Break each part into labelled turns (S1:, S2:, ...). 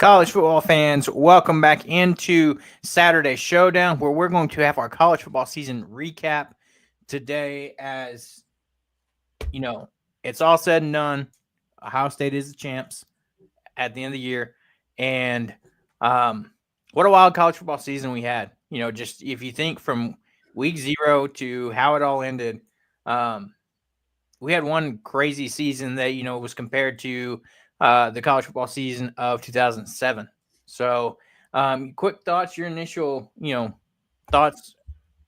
S1: College football fans, welcome back into Saturday Showdown, where we're going to have our college football season recap today. As you know, it's all said and done. Ohio State is the champs at the end of the year, and what a wild college football season we had. Just if you think from week 0 to how it all ended, we had one crazy season that was compared to the college football season of 2007. So, quick thoughts, your initial thoughts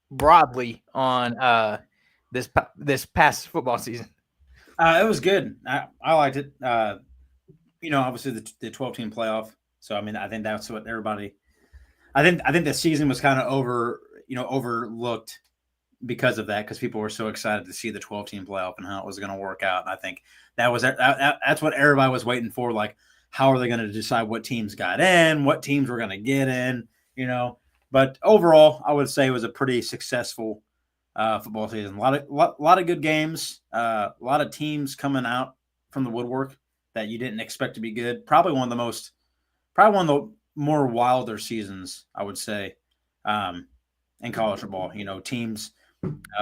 S1: broadly on this past football season.
S2: It was good. I liked it. Obviously the 12-team playoff. So I think that's what everybody. I think the season was kind of overlooked because of that, because people were so excited to see the 12-team playoff and how it was going to work out. And I think that's what everybody was waiting for. Like, how are they going to decide what teams got in, what teams were going to get in? But overall, I would say it was a pretty successful football season. A lot of good games. A lot of teams coming out from the woodwork that you didn't expect to be good. Probably one of the more wilder seasons, I would say, in college football. Teams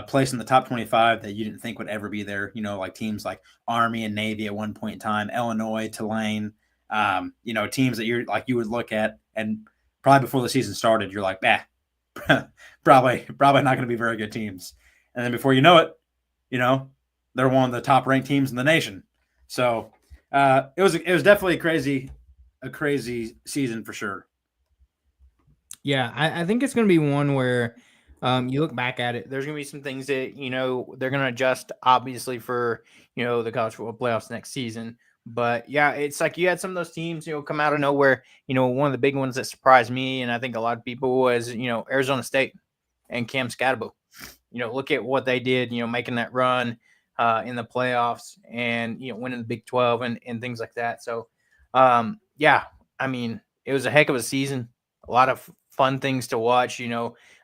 S2: placed in the top 25 that you didn't think would ever be there. Like teams like Army and Navy at one point in time, Illinois, Tulane. Teams that you would look at, and probably before the season started, you're like, probably not going to be very good teams. And then before you know it, they're one of the top ranked teams in the nation. So it was definitely a crazy season for sure.
S1: Yeah, I think it's going to be one where you look back at it. There's going to be some things that they're going to adjust, obviously, for the college football playoffs next season. But yeah, it's like you had some of those teams come out of nowhere. One of the big ones that surprised me, and I think a lot of people, was Arizona State and Cam Scatterbo. Look at what they did. Making that run in the playoffs and winning the Big 12 and things like that. So yeah, I mean, it was a heck of a season. A lot of fun things to watch.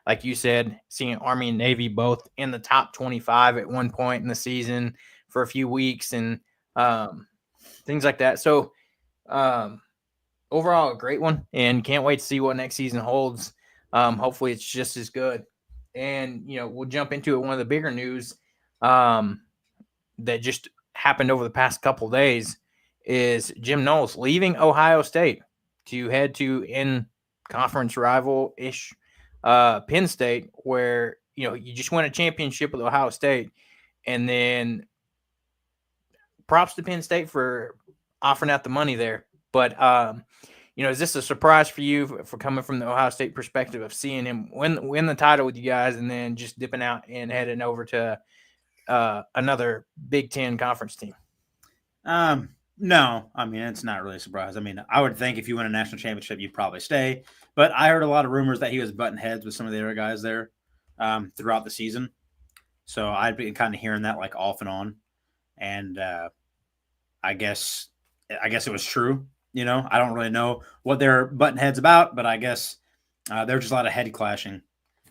S1: Like you said, seeing Army and Navy both in the top 25 at one point in the season for a few weeks and things like that. So overall, a great one, and can't wait to see what next season holds. Hopefully it's just as good. And, we'll jump into it. One of the bigger news that just happened over the past couple of days is Jim Knowles leaving Ohio State to head to in-conference rival-ish Penn State, where, you just won a championship with Ohio State. And then props to Penn State for offering out the money there. But, is this a surprise for you for coming from the Ohio State perspective of seeing him win the title with you guys and then just dipping out and heading over to another Big Ten conference team?
S2: No, it's not really a surprise. I would think if you win a national championship, you'd probably stay. But I heard a lot of rumors that he was butting heads with some of the other guys there throughout the season. So I'd been kind of hearing that like off and on. And I guess it was true. I don't really know what they're butting heads about, but I guess there's just a lot of head clashing.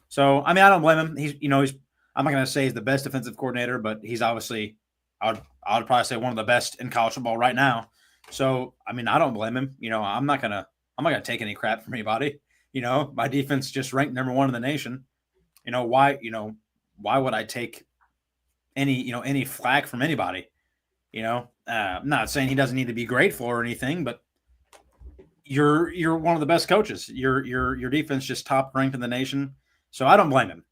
S2: So, I don't blame him. He's I'm not going to say he's the best defensive coordinator, but he's obviously, I would probably say one of the best in college football right now. So, I don't blame him. I'm not going to take any crap from anybody. My defense just ranked number 1 in the nation. Why would I take any flack from anybody? I'm not saying he doesn't need to be grateful or anything, but you're one of the best coaches. Your defense just top ranked in the nation. So I don't blame him.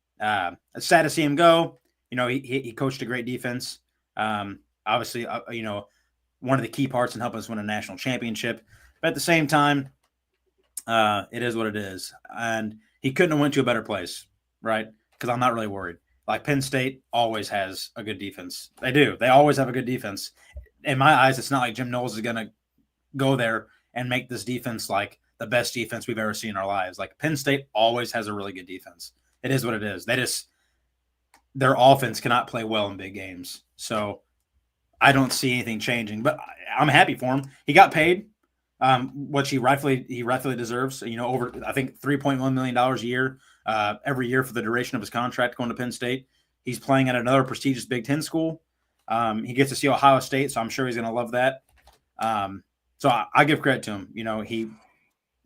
S2: It's sad to see him go. He coached a great defense. Obviously, one of the key parts in helping us win a national championship. But at the same time, it is what it is. And he couldn't have went to a better place, right? Because I'm not really worried. Like Penn State always has a good defense. They do. They always have a good defense. In my eyes, it's not like Jim Knowles is going to go there and make this defense like the best defense we've ever seen in our lives. Like Penn State always has a really good defense. It is what it is. Their offense cannot play well in big games. So I don't see anything changing, but I'm happy for him. He got paid, which he rightfully deserves. Over I think $3.1 million a year, every year for the duration of his contract going to Penn State. He's playing at another prestigious Big Ten school. He gets to see Ohio State, so I'm sure he's going to love that. So I give credit to him.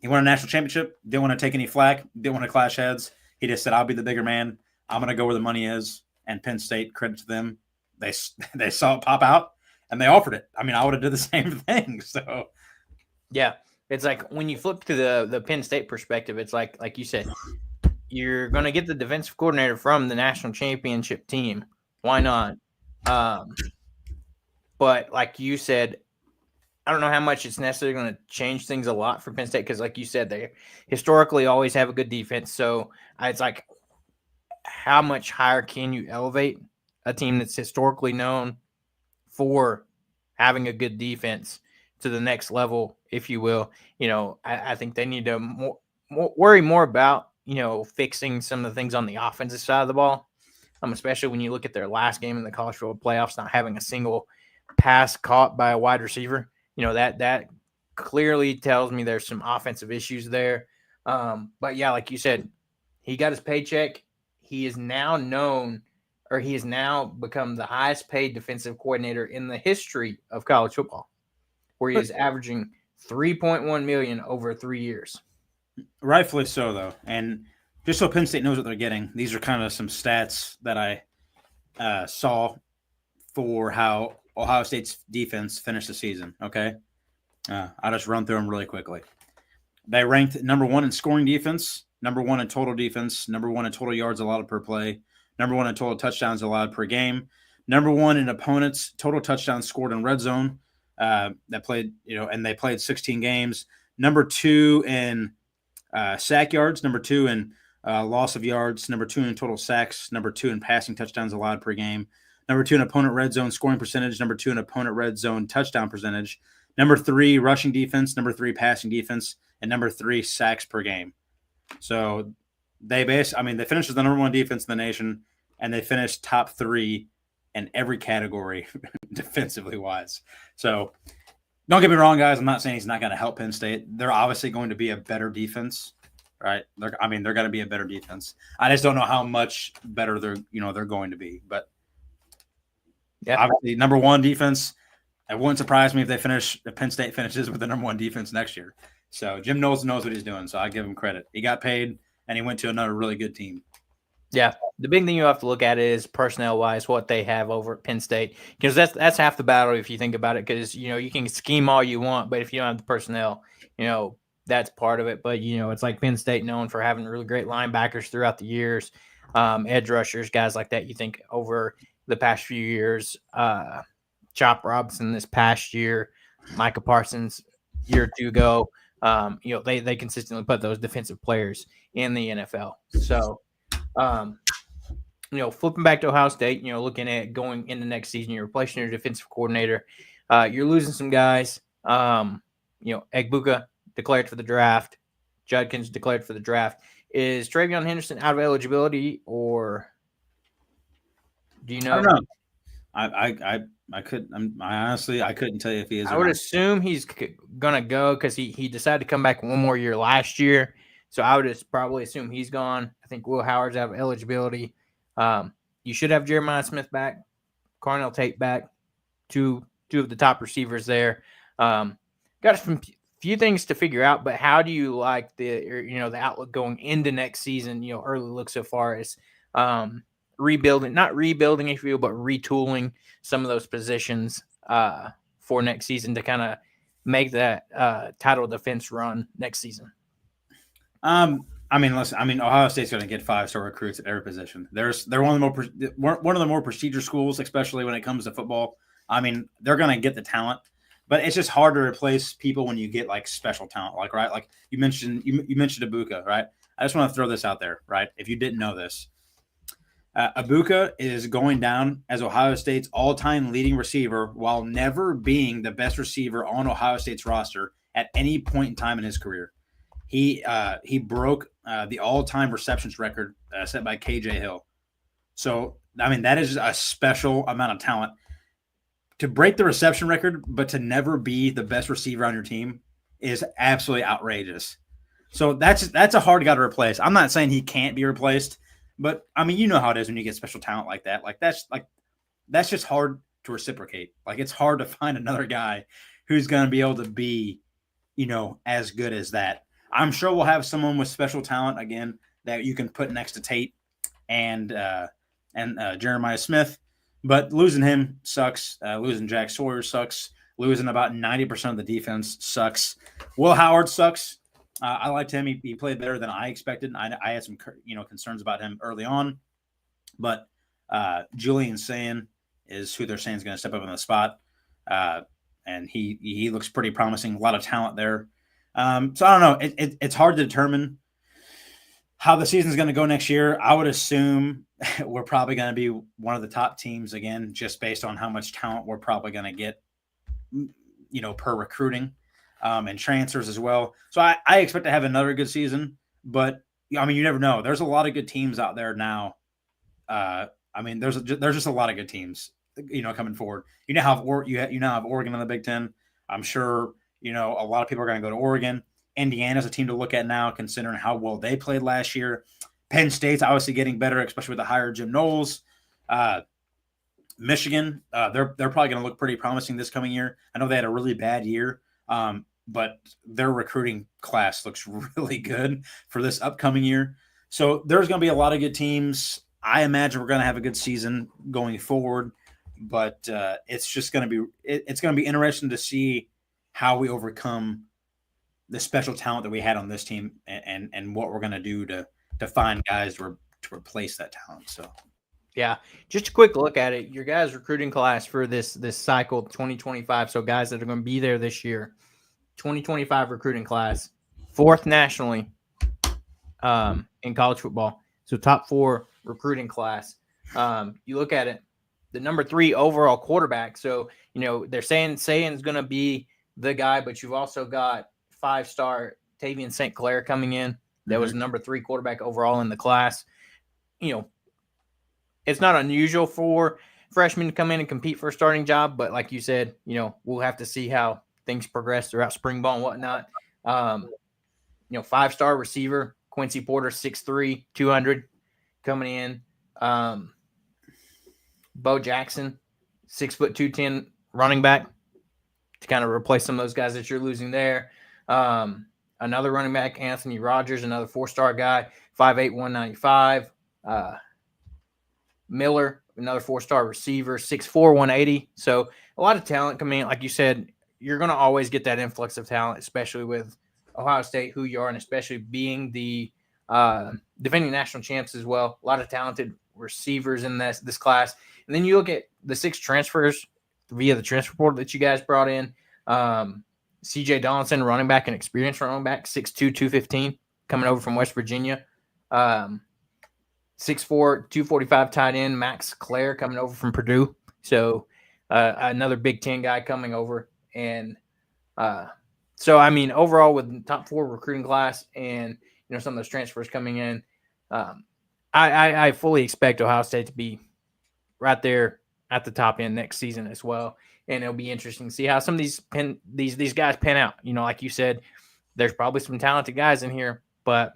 S2: He won a national championship, didn't want to take any flack, didn't want to clash heads. He just said, I'll be the bigger man. I'm going to go where the money is. And Penn State, credit to them, they saw it pop out and they offered it. I mean, I would have did the same thing. So,
S1: yeah, it's like when you flip to the Penn State perspective, it's like you said, you're going to get the defensive coordinator from the national championship team. Why not? But like you said, I don't know how much it's necessarily going to change things a lot for Penn State because, like you said, they historically always have a good defense. So it's like, how much higher can you elevate a team that's historically known for having a good defense to the next level, if you will? I think they need to worry more about, fixing some of the things on the offensive side of the ball, especially when you look at their last game in the college football playoffs, not having a single pass caught by a wide receiver. That clearly tells me there's some offensive issues there. But yeah, like you said, he got his paycheck. He is now he has now become the highest paid defensive coordinator in the history of college football, where he is averaging $3.1 million over 3 years.
S2: Rightfully so, though. And just so Penn State knows what they're getting, these are kind of some stats that I saw for how Ohio State's defense finished the season, okay? I'll just run through them really quickly. They ranked number 1 in scoring defense, number 1 in total defense, number 1 in total yards allowed per play, number 1 in total touchdowns allowed per game, number 1 in opponents' total touchdowns scored in red zone. That played, and they played 16 games. Number 2 in sack yards, number 2 in loss of yards, number 2 in total sacks, number 2 in passing touchdowns allowed per game, number 2 in opponent red zone scoring percentage, number 2 in opponent red zone touchdown percentage, number 3 rushing defense, number 3 passing defense, and number 3 sacks per game. So they finished as the number 1 defense in the nation, and they finished top 3 in every category defensively wise. So don't get me wrong, guys. I'm not saying he's not going to help Penn State. They're obviously going to be a better defense, right? They're going to be a better defense. I just don't know how much better they're going to be. But yeah, obviously, number 1 defense. It wouldn't surprise me if Penn State finishes with the number 1 defense next year. So Jim Knowles knows what he's doing. So I give him credit. He got paid, and he went to another really good team.
S1: Yeah, the big thing you have to look at is personnel-wise what they have over at Penn State, because that's half the battle if you think about it. Because you can scheme all you want, but if you don't have the personnel, that's part of it. But it's like Penn State known for having really great linebackers throughout the years, edge rushers, guys like that. You think over the past few years, Chop Robinson this past year, Micah Parsons year or two ago, they consistently put those defensive players in the NFL. So. Flipping back to Ohio State, looking at going into next season, you're replacing your defensive coordinator. You're losing some guys. Egbuka declared for the draft. Judkins declared for the draft. Is Travion Henderson out of eligibility, or do you know?
S2: I don't know. I couldn't tell you if he is.
S1: I would assume he's gonna go because he decided to come back one more year last year. So I would probably assume he's gone. I think Will Howard's out of eligibility. You should have Jeremiah Smith back, Carnell Tate back, two of the top receivers there. Got a few things to figure out, but how do you like the outlook going into next season? Early look so far as rebuilding, not rebuilding, if you will, but retooling some of those positions for next season to kind of make that title defense run next season.
S2: Ohio State's going to get 5-star recruits at every position. They're one of the more procedure schools, especially when it comes to football. They're going to get the talent, but it's just hard to replace people when you get like special talent, like you mentioned Egbuka, right? I just want to throw this out there, right? If you didn't know this, Egbuka is going down as Ohio State's all-time leading receiver while never being the best receiver on Ohio State's roster at any point in time in his career. He broke the all-time receptions record set by KJ Hill. So, that is a special amount of talent. To break the reception record, but to never be the best receiver on your team is absolutely outrageous. So that's a hard guy to replace. I'm not saying he can't be replaced, but you know how it is when you get special talent like that. That's just hard to reciprocate. It's hard to find another guy who's going to be able to be, as good as that. I'm sure we'll have someone with special talent again that you can put next to Tate and Jeremiah Smith. But losing him sucks. Losing Jack Sawyer sucks. Losing about 90% of the defense sucks. Will Howard sucks. I liked him. He played better than I expected. I had some concerns about him early on, but Julian Sayin is who they're saying is going to step up in the spot, and he looks pretty promising. A lot of talent there. So I don't know. It's hard to determine how the season's going to go next year. I would assume we're probably going to be one of the top teams again, just based on how much talent we're probably going to get, per recruiting and transfers as well. So I expect to have another good season, but I mean, you never know. There's a lot of good teams out there now. There's just a lot of good teams, coming forward. You now have Oregon in the Big Ten. I'm sure, a lot of people are going to go to Oregon. Indiana's a team to look at now, considering how well they played last year. Penn State's obviously getting better, especially with the hire Jim Knowles. Michigan, they're probably going to look pretty promising this coming year. I know they had a really bad year, but their recruiting class looks really good for this upcoming year. So there's going to be a lot of good teams. I imagine we're going to have a good season going forward, but it's just going to be interesting to see how we overcome the special talent that we had on this team and what we're going to do to find guys to replace that talent. So,
S1: yeah, just a quick look at it. Your guys' recruiting class for this cycle 2025. So guys that are going to be there this year, 2025 recruiting class, 4th nationally in college football. So top 4 recruiting class. You look at it, the number 3 overall quarterback. So, they're saying Sayin's going to be the guy, but you've also got 5-star Tavian St. Clair coming in. That was number 3 quarterback overall in the class. It's not unusual for freshmen to come in and compete for a starting job, but like you said, we'll have to see how things progress throughout spring ball and whatnot. 5-star receiver Quincy Porter, 6'3", 200, coming in. Bo Jackson, 6'2", 210 running back to kind of replace some of those guys that you're losing there. Another running back, Anthony Rogers, another 4-star guy, 5'8", 195. Miller, another 4-star receiver, 6'4", 180. So a lot of talent coming in. Like you said, you're going to always get that influx of talent, especially with Ohio State, who you are, and especially being the defending national champs as well. A lot of talented receivers in this class. And then you look at the 6 transfers via the transfer portal that you guys brought in. C.J. Donaldson, running back, an experienced running back, 6'2", 215, coming over from West Virginia. 6'4", 245 tight end, Max Clare, coming over from Purdue. So another Big Ten guy coming over. And so, overall, with the top 4 recruiting class and, some of those transfers coming in, I fully expect Ohio State to be right there at the top end next season as well. And it'll be interesting to see how some of these guys pan out. Like you said, there's probably some talented guys in here, but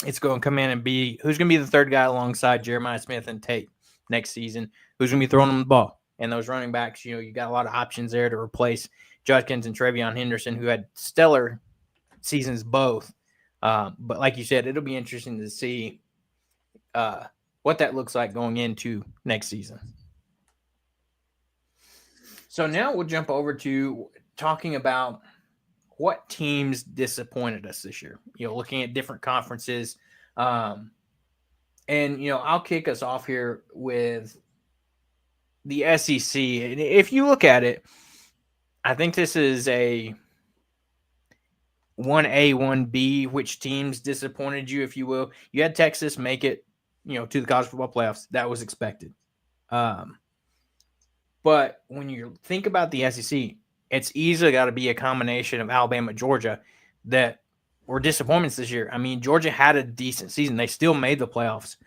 S1: it's going to come in and be who's going to be the 3rd guy alongside Jeremiah Smith and Tate next season. Who's going to be throwing them the ball? And those running backs, you got a lot of options there to replace Judkins and Trevion Henderson, who had stellar seasons both. But like you said, it'll be interesting to see what that looks like going into next season. So now we'll jump over to talking about what teams disappointed us this year, looking at different conferences. And, I'll kick us off here with the SEC. And if you look at it, I think this is a 1A, 1B, which teams disappointed you, if you will. You had Texas make it, to the college football playoffs. That was expected. But when you think about the SEC, it's easily got to be a combination of Alabama, Georgia that were disappointments this year. Georgia had a decent season. They still made the playoffs,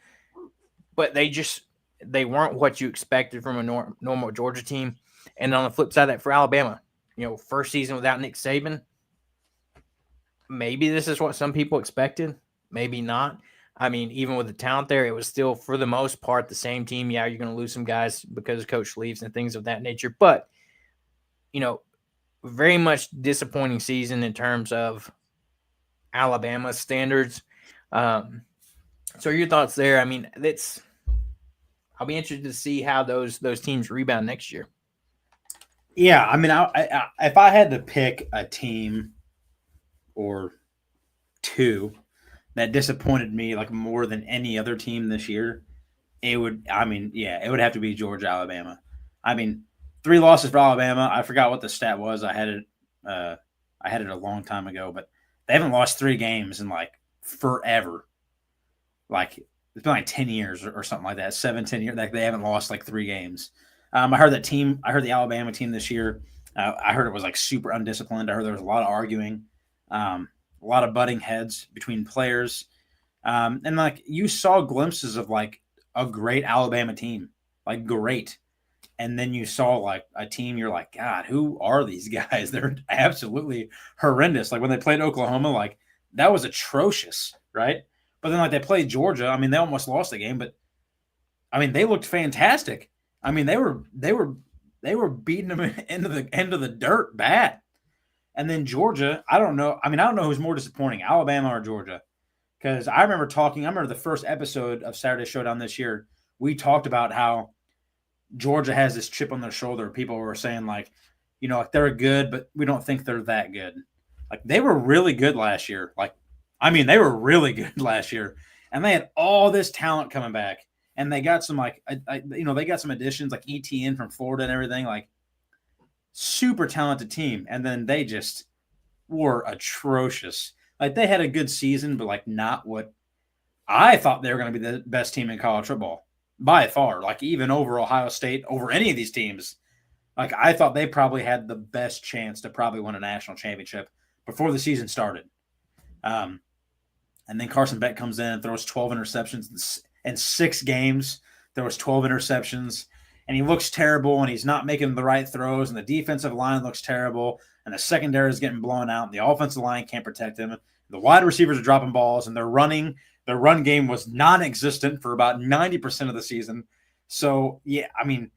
S1: but they weren't what you expected from a normal Georgia team. And on the flip side of that, for Alabama, first season without Nick Saban, maybe this is what some people expected, maybe not. Even with the talent there, it was still, for the most part, the same team. Yeah, you're going to lose some guys because coach leaves and things of that nature. But, very much disappointing season in terms of Alabama standards. So your thoughts there? I mean, I'll be interested to see how those teams rebound next year.
S2: Yeah, I mean, if I had to pick a team or two that disappointed me like more than any other team this year, it would. I mean, yeah, it would have to be Georgia, Alabama. I mean, 3 losses for Alabama. I forgot what the stat was. Uh, I had it a long time ago, but they haven't lost 3 games in like forever. Like it's been like 10 years or something like that. 7, 10 years. Like they haven't lost like 3 games. I heard that team. I heard the Alabama team this year. I heard it was like super undisciplined. I heard there was a lot of arguing, a lot of butting heads between players, and like you saw glimpses of like a great Alabama team, like great. And then you saw like a team, you're like, God, who are these guys? They're absolutely horrendous. Like when they played Oklahoma, like that was atrocious, right? But then like they played Georgia. I mean, they almost lost the game, but I mean, they looked fantastic. I mean, they were beating them into the end of the dirt bad. And then Georgia, I don't know. I mean, I don't know who's more disappointing, Alabama or Georgia. Because I remember the first episode of Saturday Showdown this year. We talked about how Georgia has this chip on their shoulder. People were saying like, like they're good, but we don't think they're that good. Like they were really good last year. Like, I mean, they were really good last year, and they had all this talent coming back, and they got some like, they got some additions like ETN from Florida and everything. Like, super talented team, and then they just were atrocious. Like they had a good season, but like not what I thought they were going to be the best team in college football by far. Like even over Ohio State, over any of these teams. Like I thought they probably had the best chance to probably win a national championship before the season started. And then Carson Beck comes in and throws 12 interceptions in 6 games. There was 12 interceptions, and he looks terrible, and he's not making the right throws, and the defensive line looks terrible, and the secondary is getting blown out, and the offensive line can't protect him. The wide receivers are dropping balls, and their run game was non-existent for about 90% of the season. So, yeah, I mean,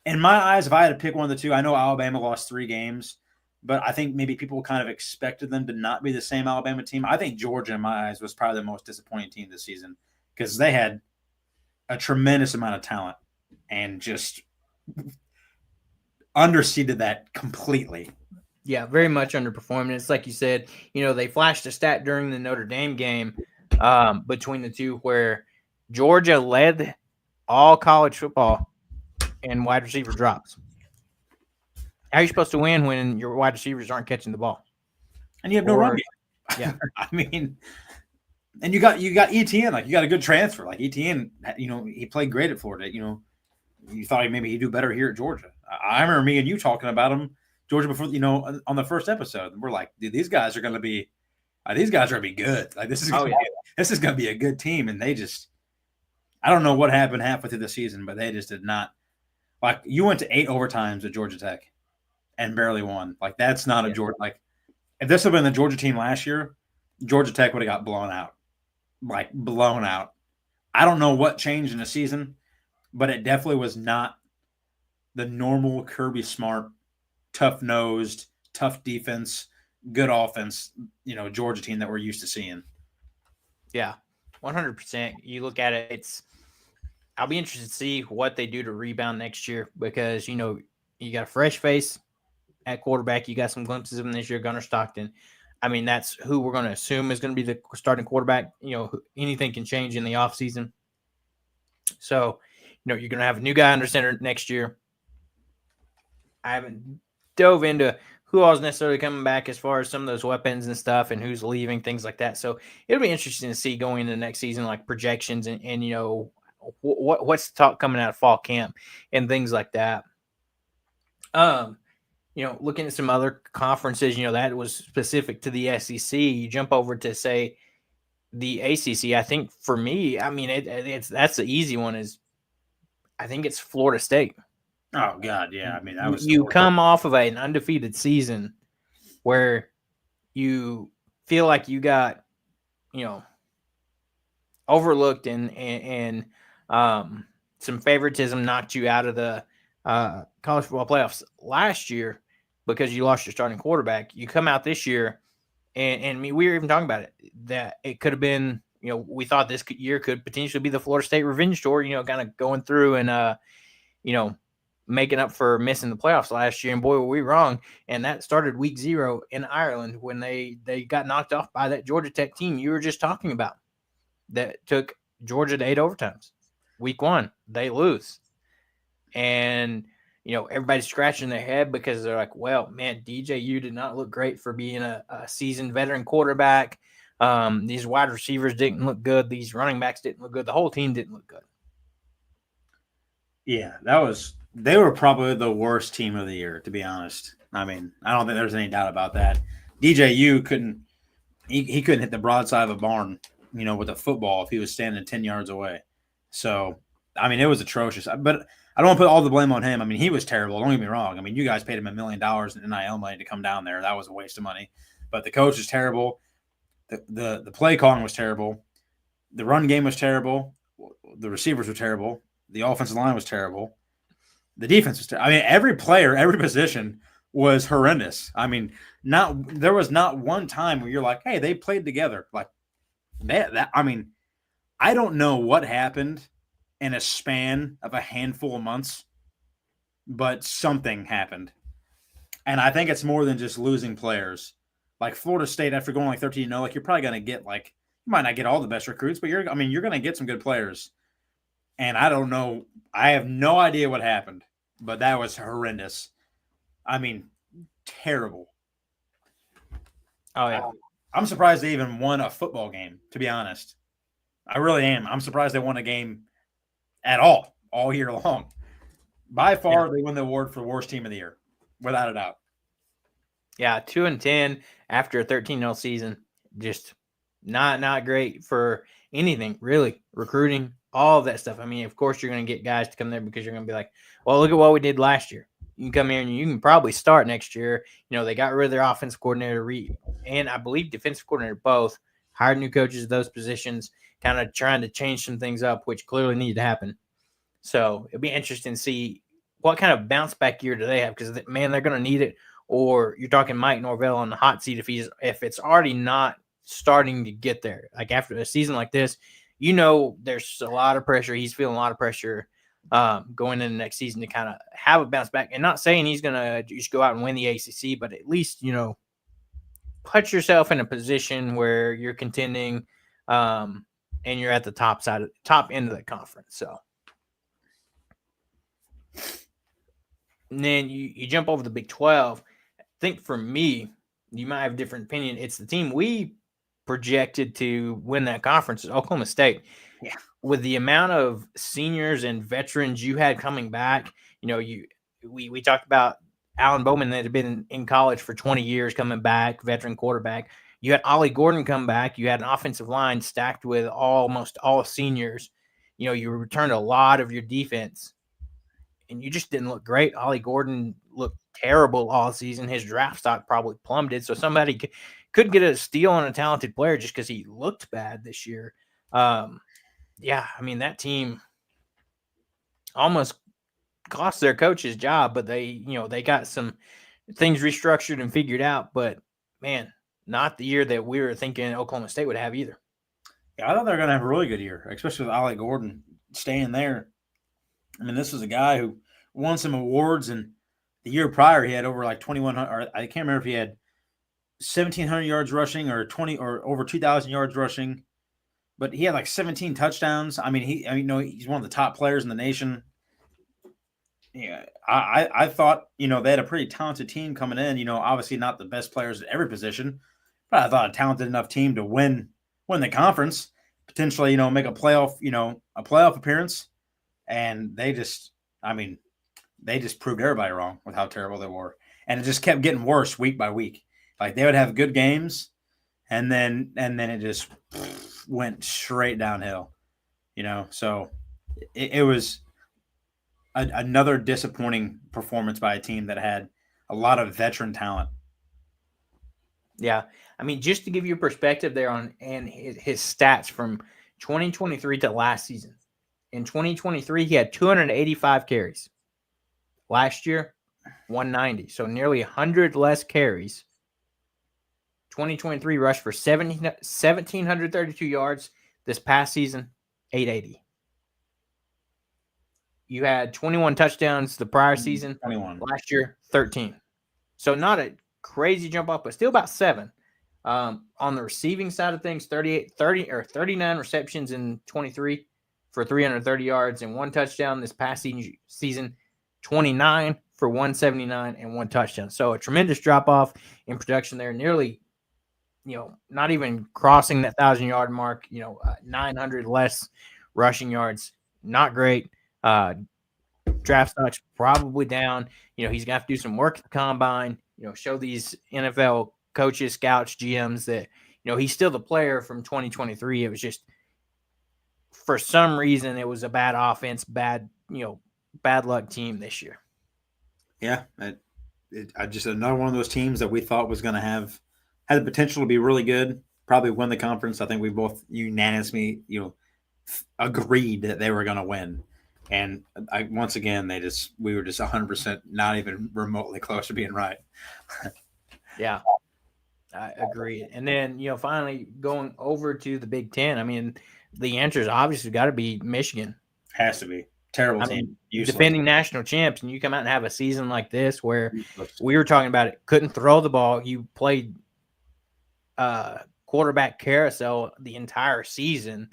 S2: in my eyes, if I had to pick one of the two, I know Alabama lost 3 games, but I think maybe people kind of expected them to not be the same Alabama team. I think Georgia, in my eyes, was probably the most disappointing team this season because they had a tremendous amount of talent and just underseeded that completely.
S1: Yeah, very much underperforming. It's like you said, they flashed a stat during the Notre Dame game between the two where Georgia led all college football in wide receiver drops. How are you supposed to win when your wide receivers aren't catching the ball?
S2: And you have no run game.
S1: Yeah.
S2: I mean, and you got ETN, like you got a good transfer. Like ETN, he played great at Florida. You thought maybe he'd do better here at Georgia. I remember me and you talking about him, Georgia, before, on the first episode. We're like, dude, these guys are going to be good. Like this is going to be a good team. And they just, I don't know what happened halfway through the season, but they just did not. Like you went to 8 overtimes at Georgia Tech and barely won. Like that's not a Georgia. Like if this had been the Georgia team last year, Georgia Tech would have got blown out. Like blown out. I don't know what changed in the season, but it definitely was not the normal Kirby Smart, tough-nosed, tough defense, good offense, Georgia team that we're used to seeing.
S1: Yeah, 100%. You look at it, I'll be interested to see what they do to rebound next year because, you got a fresh face at quarterback. You got some glimpses of him this year, Gunnar Stockton. I mean, that's who we're going to assume is going to be the starting quarterback. Anything can change in the offseason. So, you're going to have a new guy under center next year. I haven't dove into who all's necessarily coming back as far as some of those weapons and stuff and who's leaving, things like that. So it'll be interesting to see going into the next season, like projections and what's the talk coming out of fall camp and things like that. Looking at some other conferences, that was specific to the SEC. You jump over to say the ACC. I think for me, I mean, that's the easy one. I think it's Florida State.
S2: Oh God, yeah. I mean, that was
S1: you come off of an undefeated season where you feel like you got, overlooked and some favoritism knocked you out of the college football playoffs last year because you lost your starting quarterback. You come out this year And I mean, we were even talking about it, that it could have been, we thought this year could potentially be the Florida State revenge tour, kind of going through and, making up for missing the playoffs last year. And boy, were we wrong. And that started week 0 in Ireland when they got knocked off by that Georgia Tech team you were just talking about that took Georgia to 8 overtimes. Week 1, they lose. And, everybody's scratching their head because they're like, well, man, DJU did not look great for being a seasoned veteran quarterback. These wide receivers didn't look good. These running backs didn't look good. The whole team didn't look good.
S2: Yeah, they were probably the worst team of the year, to be honest. I mean, I don't think there's any doubt about that. DJU couldn't hit the broadside of a barn, with a football if he was standing 10 yards away. So, I mean, it was atrocious. But I don't want to put all the blame on him. I mean, he was terrible. Don't get me wrong. I mean, you guys paid him $1 million in NIL money to come down there. That was a waste of money. But the coach was terrible. The play calling was terrible. The run game was terrible. The receivers were terrible. The offensive line was terrible. The defense was terrible. I mean, every player, every position was horrendous. I mean, there was not one time where you're like, hey, they played together. Like that. I mean, I don't know what happened in a span of a handful of months, but something happened. And I think it's more than just losing players. Like Florida State, after going like 13-0, like you're probably going to get you might not get all the best recruits, but you're going to get some good players. And I don't know. I have no idea what happened, but that was horrendous. I mean, terrible.
S1: Oh, yeah.
S2: I'm surprised they even won a football game, to be honest. I really am. I'm surprised they won a game at all year long. By far, They win the award for worst team of the year, without a doubt.
S1: Yeah, 2-10 after a 13-0 season. Just not great for anything, really. Recruiting, all of that stuff. I mean, of course, you're going to get guys to come there because you're going to be like, well, look at what we did last year. You can come here and you can probably start next year. They got rid of their offensive coordinator, and I believe defensive coordinator both, hired new coaches at those positions, kind of trying to change some things up, which clearly need to happen. So it'll be interesting to see what kind of bounce back year do they have, because, man, they're going to need it. Or you're talking Mike Norvell on the hot seat if it's already not starting to get there. Like after a season like this, there's a lot of pressure. He's feeling a lot of pressure going into next season to kind of have a bounce back. And not saying he's going to just go out and win the ACC, but at least, put yourself in a position where you're contending and you're at the top end of the conference. So. And then you jump over the Big 12. I think for me, you might have a different opinion. It's the team we projected to win that conference, Oklahoma State.
S2: Yeah.
S1: With the amount of seniors and veterans you had coming back, we talked about Alan Bowman that had been in college for 20 years coming back, veteran quarterback. You had Ollie Gordon come back. You had an offensive line stacked with almost all seniors. You returned a lot of your defense. And you just didn't look great. Ollie Gordon looked terrible all season. His draft stock probably plummeted. So somebody could get a steal on a talented player just because he looked bad this year. Yeah, I mean, that team almost cost their coach his job, but they got some things restructured and figured out. But, man, not the year that we were thinking Oklahoma State would have either.
S2: Yeah, I thought they were going to have a really good year, especially with Ollie Gordon staying there. I mean, this was a guy who won some awards, and the year prior he had over 2,100. Or I can't remember if he had 1,700 yards rushing or 20 or over 2,000 yards rushing, but he had 17 touchdowns. I mean, he's one of the top players in the nation. Yeah, I thought they had a pretty talented team coming in. Obviously not the best players at every position, but I thought a talented enough team to win the conference, potentially make a playoff appearance. And they just proved everybody wrong with how terrible they were. And it just kept getting worse week by week. They would have good games, and then it just went straight downhill. So it was another disappointing performance by a team that had a lot of veteran talent.
S1: Yeah. I mean, just to give you a perspective there on his stats from 2023 to last season. In 2023, he had 285 carries. Last year, 190. So nearly 100 less carries. 2023 rushed for 1,732 yards. This past season, 880. You had 21 touchdowns the prior season.
S2: 21.
S1: Last year, 13. So not a crazy jump up, but still about 7. On the receiving side of things, 39 receptions in 23 for 330 yards and 1 touchdown. This past season, 29 for 179 and 1 touchdown. So a tremendous drop off in production there, nearly, not even crossing that 1,000-yard mark, 900 less rushing yards. Not great. Draft stock's probably down. He's going to have to do some work at the combine, show these NFL coaches, scouts, GMs that, he's still the player from 2023. It was just, for some reason, it was a bad offense, bad luck team this year.
S2: Yeah. I just another one of those teams that we thought was going to had the potential to be really good, probably win the conference. I think we both unanimously, agreed that they were going to win. And once again, we were just 100% not even remotely close to being right.
S1: Yeah, I agree. And then, finally going over to the Big Ten, I mean, the answer is obviously got to be Michigan.
S2: Has to be. Terrible team.
S1: Defending national champs, and you come out and have a season like this where we were talking about it, couldn't throw the ball. You played quarterback carousel the entire season.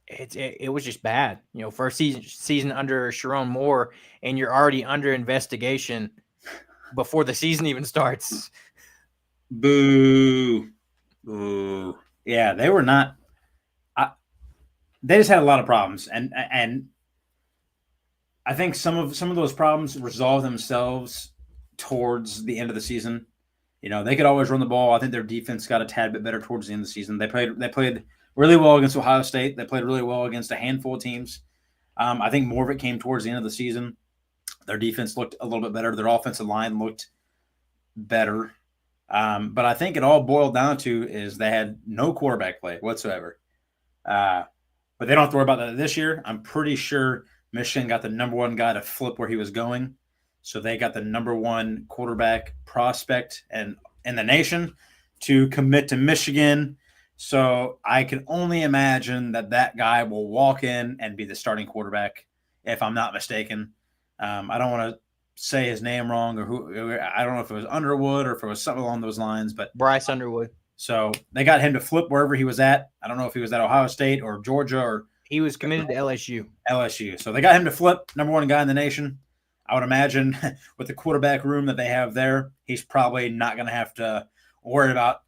S1: It was just bad, first season under Sharon Moore, and you're already under investigation before the season even starts.
S2: Boo. Boo. Yeah, they were not. They just had a lot of problems, and I think some of those problems resolved themselves towards the end of the season. They could always run the ball. I think their defense got a tad bit better towards the end of the season. They played really well against Ohio State. They played really well against a handful of teams. I think more of it came towards the end of the season. Their defense looked a little bit better. Their offensive line looked better. But I think it all boiled down to is they had no quarterback play whatsoever. But they don't have to worry about that this year. I'm pretty sure Michigan got the number 1 guy to flip where he was going. So they got the number 1 quarterback prospect in the nation to commit to Michigan. So I can only imagine that guy will walk in and be the starting quarterback, if I'm not mistaken. I don't want to say his name wrong or who. I don't know if it was Underwood or if it was something along those lines, but
S1: Bryce Underwood.
S2: So they got him to flip wherever he was at. I don't know if he was at Ohio State or Georgia or
S1: he was committed to LSU.
S2: LSU. So they got him to flip, number 1 guy in the nation. I would imagine with the quarterback room that they have there, he's probably not going to have to worry about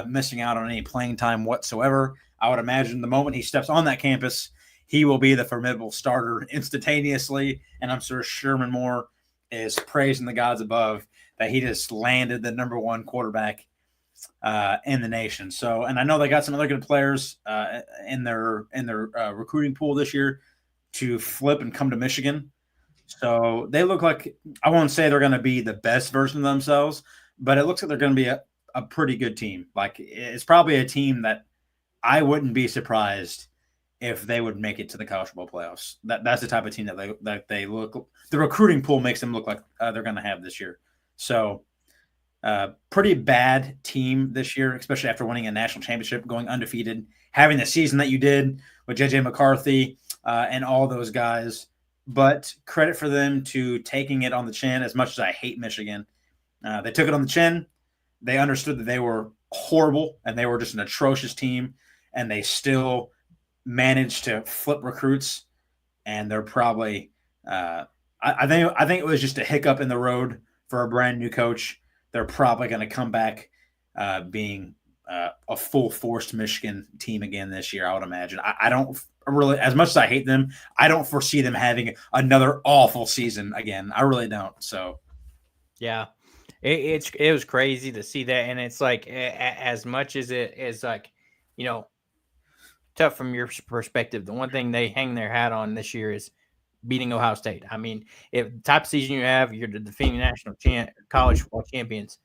S2: missing out on any playing time whatsoever. I would imagine the moment he steps on that campus, he will be the formidable starter instantaneously. And I'm sure Sherman Moore is praising the gods above that he just landed the number 1 quarterback in the nation. So, and I know they got some other good players in their recruiting pool this year to flip and come to Michigan. So they look like, I won't say they're going to be the best version of themselves, but it looks like they're going to be a pretty good team. Like, it's probably a team that I wouldn't be surprised if they would make it to the college football playoffs. That's the type of team that they look. The recruiting pool makes them look like they're going to have this year. So, pretty bad team this year, especially after winning a national championship, going undefeated, having the season that you did with J.J. McCarthy and all those guys. But credit for them to taking it on the chin. As much as I hate Michigan, they took it on the chin. They understood that they were horrible and they were just an atrocious team, and they still managed to flip recruits. And they're probably, I think it was just a hiccup in the road for a brand new coach. They're probably going to come back being a full forced Michigan team again this year, I would imagine. I don't really, as much as I hate them, I don't foresee them having another awful season again. I really don't. So,
S1: yeah, it was crazy to see that, and it's like as much as it is like, tough from your perspective. The one thing they hang their hat on this year is beating Ohio State. I mean, if the type of season you have, you're the defending national college football champions.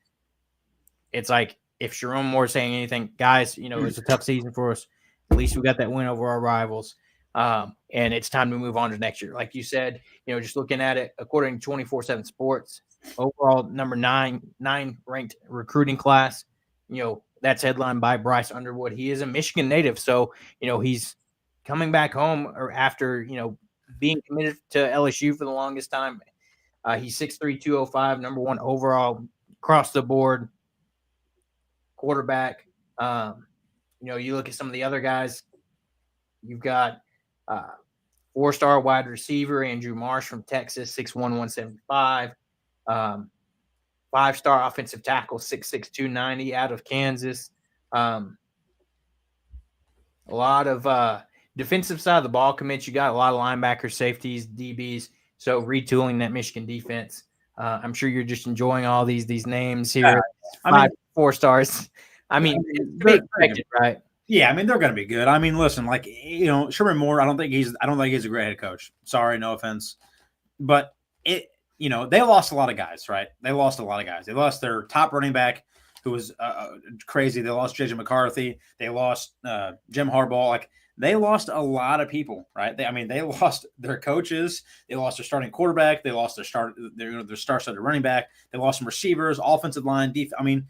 S1: It's like if Sharon Moore is saying anything, guys, it was a tough season for us. At least we got that win over our rivals. And it's time to move on to next year. Like you said, just looking at it, according to 24/7 Sports, overall number nine ranked recruiting class. That's headlined by Bryce Underwood. He is a Michigan native, so he's coming back home or after being committed to LSU for the longest time. He's 6'3", 205, number one overall across the board quarterback. You look at some of the other guys. You've got 4-star wide receiver Andrew Marsh from Texas, 6'1", 175. 5-star offensive tackle, 6'6", 290 out of Kansas. A lot of defensive side of the ball commits. You got a lot of linebackers, safeties, DBs. So retooling that Michigan defense. I'm sure you're just enjoying all these names here.
S2: I mean,
S1: 4 stars. I mean, they're expected, right?
S2: Yeah, I mean they're going to be good. I mean, listen, like Sherman Moore. I don't think he's a great head coach. Sorry, no offense, but they lost a lot of guys, right? They lost a lot of guys. They lost their top running back, who was crazy. They lost JJ McCarthy. They lost Jim Harbaugh. Like they lost a lot of people, right? They lost their coaches. They lost their starting quarterback. They lost their star-studded running back. They lost some receivers, offensive line, defense.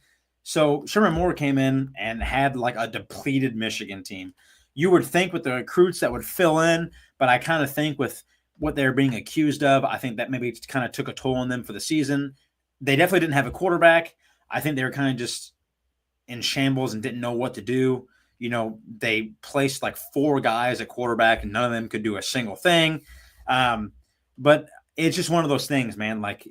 S2: So Sherman Moore came in and had like a depleted Michigan team. You would think with the recruits that would fill in, but I kind of think with what they're being accused of, I think that maybe kind of took a toll on them for the season. They definitely didn't have a quarterback. I think they were kind of just in shambles and didn't know what to do. They placed like 4 guys at quarterback and none of them could do a single thing. But it's just one of those things, man. Like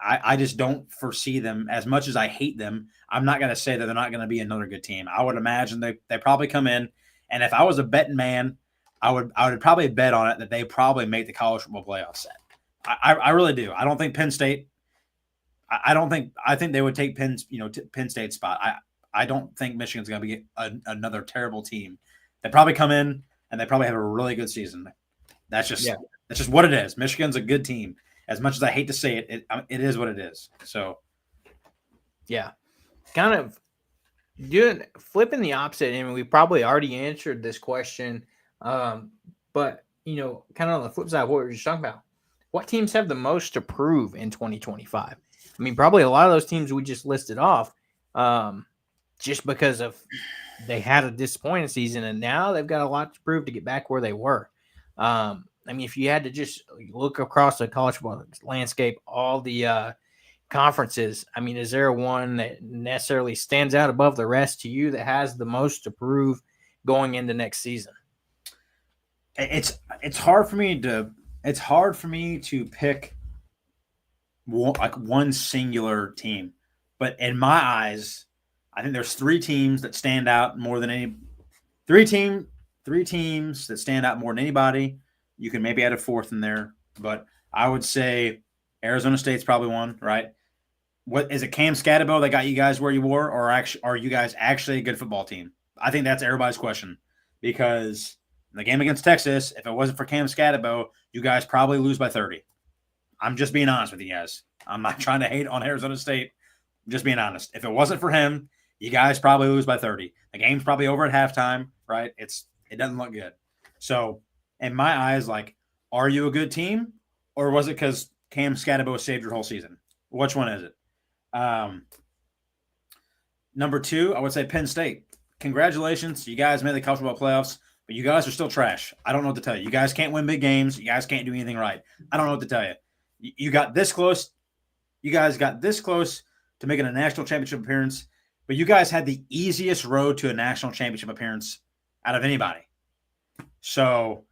S2: I just don't foresee them. As much as I hate them, I'm not going to say that they're not going to be another good team. I would imagine they probably come in, and if I was a betting man, I would probably bet on it that they probably make the college football playoff set. I really do. I don't think Penn State. I think they would take Penn State's spot. I don't think Michigan's going to be another terrible team. They probably come in and they probably have a really good season. That's just what it is. Michigan's a good team. As much as I hate to say it, it is what it is. So,
S1: yeah, kind of flipping the opposite. I mean, we probably already answered this question, but kind of on the flip side, what we were just talking about, what teams have the most to prove in 2025? I mean, probably a lot of those teams we just listed off, just because of they had a disappointing season, and now they've got a lot to prove to get back where they were. I mean, if you had to just look across the college football landscape, all the conferences, I mean, is there one that necessarily stands out above the rest to you that has the most to prove going into next season?
S2: It's hard for me to pick one singular team, but in my eyes, I think there's 3 teams that stand out more than any. 3 teams that stand out more than anybody. You can maybe add a 4th in there, but I would say Arizona State's probably one, right? What is it? Cam Scatabo that got you guys where you were, or are you guys actually a good football team? I think that's everybody's question, because in the game against Texas, if it wasn't for Cam Scatabo, you guys probably lose by 30. I'm just being honest with you guys. I'm not trying to hate on Arizona State. I'm just being honest. If it wasn't for him, you guys probably lose by 30. The game's probably over at halftime, right? It doesn't look good. So in my eyes, like, are you a good team, or was it because Cam Scatabo saved your whole season? Which one is it? Number 2, I would say Penn State. Congratulations. You guys made the college football playoffs, but you guys are still trash. I don't know what to tell you. You guys can't win big games. You guys can't do anything right. I don't know what to tell you. You got this close. You guys got this close to making a national championship appearance, but you guys had the easiest road to a national championship appearance out of anybody. So,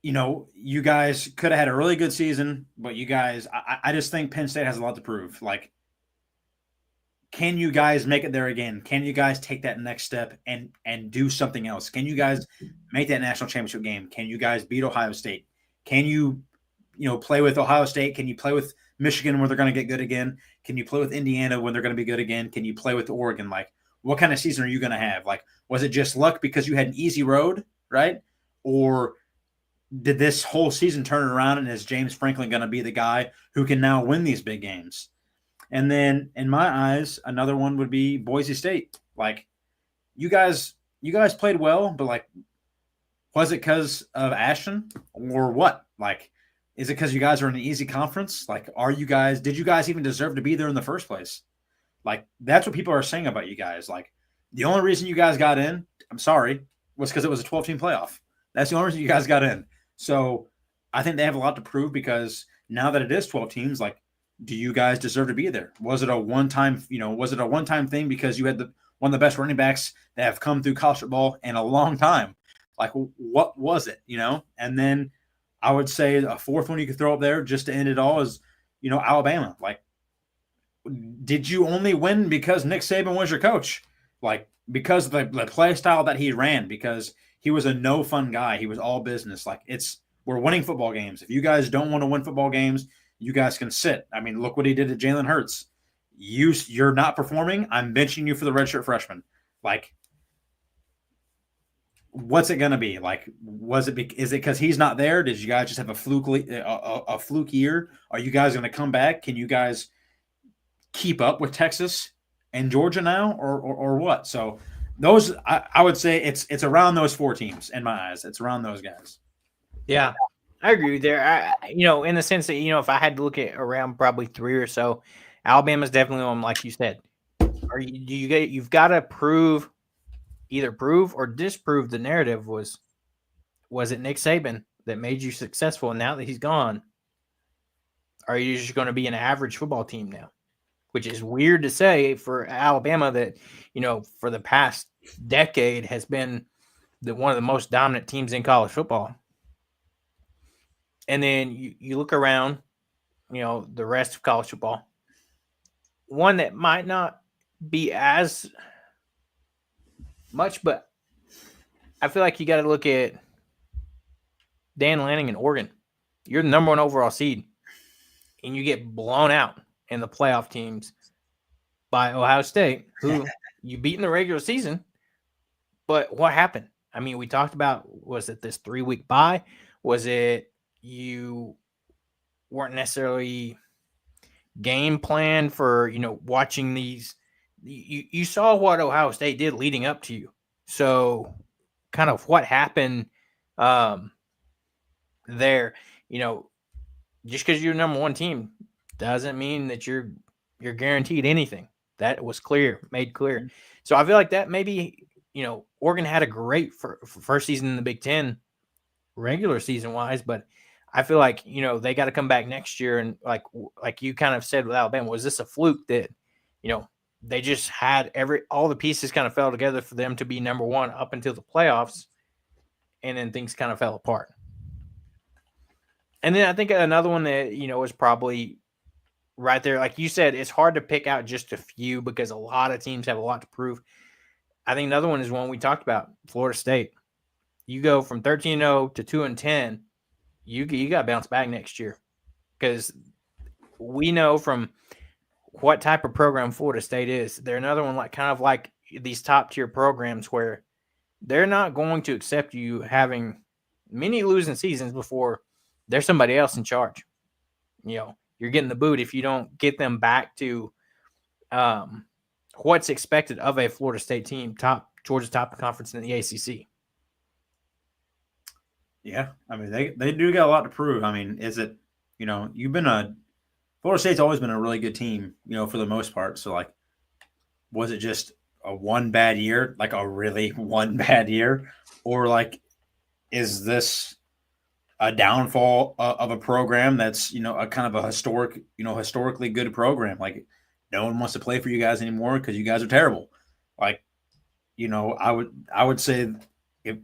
S2: you guys could have had a really good season, but you guys, I just think Penn State has a lot to prove. Like, can you guys make it there again? Can you guys take that next step and do something else? Can you guys make that national championship game? Can you guys beat Ohio State? Can you, play with Ohio State? Can you play with Michigan where they're going to get good again? Can you play with Indiana when they're going to be good again? Can you play with Oregon? Like, what kind of season are you going to have? Like, was it just luck because you had an easy road, right? Or did this whole season turn it around, and is James Franklin going to be the guy who can now win these big games? And then in my eyes, another one would be Boise State. Like, you guys played well, but like, was it because of Ashton or what? Like, Is it because you guys are in an easy conference? Like, did you guys even deserve to be there in the first place? Like, that's what people are saying about you guys. Like, the only reason you guys got in, I'm sorry, was because it was a 12-team playoff. That's the only reason you guys got in. So I think they have a lot to prove because now that it is 12 teams, like, do you guys deserve to be there? Was it a one-time thing because you had one of the best running backs that have come through college football in a long time? Like, what was it, And then I would say a fourth one you could throw up there just to end it all is, Alabama. Like, did you only win because Nick Saban was your coach? Like, because of the play style that he ran, because he was a no fun guy. He was all business. Like, we're winning football games. If you guys don't want to win football games, you guys can sit. I mean, look what he did to Jalen Hurts. You're not performing. I'm benching you for the redshirt freshman. Like, what's it going to be? Like, is it because he's not there? Did you guys just have a fluke year? Are you guys going to come back? Can you guys keep up with Texas and Georgia now, or what? So those, I would say it's around those four teams in my eyes. It's around those guys.
S1: Yeah, I agree with there. In the sense that, if I had to look at around probably three or so, Alabama's definitely one, like you said. You've got to either prove or disprove the narrative was it Nick Saban that made you successful, and now that he's gone, are you just going to be an average football team now? Which is weird to say for Alabama that, for the past decade has been one of the most dominant teams in college football. And then you look around, the rest of college football. One that might not be as much, but I feel like you got to look at Dan Lanning in Oregon. You're the number one overall seed, and you get blown out in the playoff teams by Ohio State, who you beat in the regular season. But what happened? I mean, we talked about, was it this 3-week bye? Was it you weren't necessarily game plan for, watching these? You saw what Ohio State did leading up to you. So kind of what happened there, just because you're the number one team doesn't mean that you're guaranteed anything. That was made clear. So I feel like that maybe, Oregon had a great first season in the Big Ten, regular season wise, but I feel like, they got to come back next year. And like you kind of said with Alabama, was this a fluke that, they just had all the pieces kind of fell together for them to be number one up until the playoffs, and then things kind of fell apart. And then I think another one that, is probably right there, like you said, it's hard to pick out just a few because a lot of teams have a lot to prove. I think another one is one we talked about, Florida State. You go from 13-0 to 2-10, you got to bounce back next year, because we know from what type of program Florida State is. They're another one kind of like these top tier programs where they're not going to accept you having many losing seasons before there's somebody else in charge. You're getting the boot if you don't get them back to what's expected of a Florida State team, Georgia's top conference in the ACC.
S2: Yeah, I mean, they do got a lot to prove. I mean, is it, Florida State's always been a really good team, for the most part. So, like, was it just a one bad year, like a really one bad year? Or, like, is this a downfall of a program that's, a kind of a historically good program? Like, no one wants to play for you guys anymore because you guys are terrible. Like, I would say if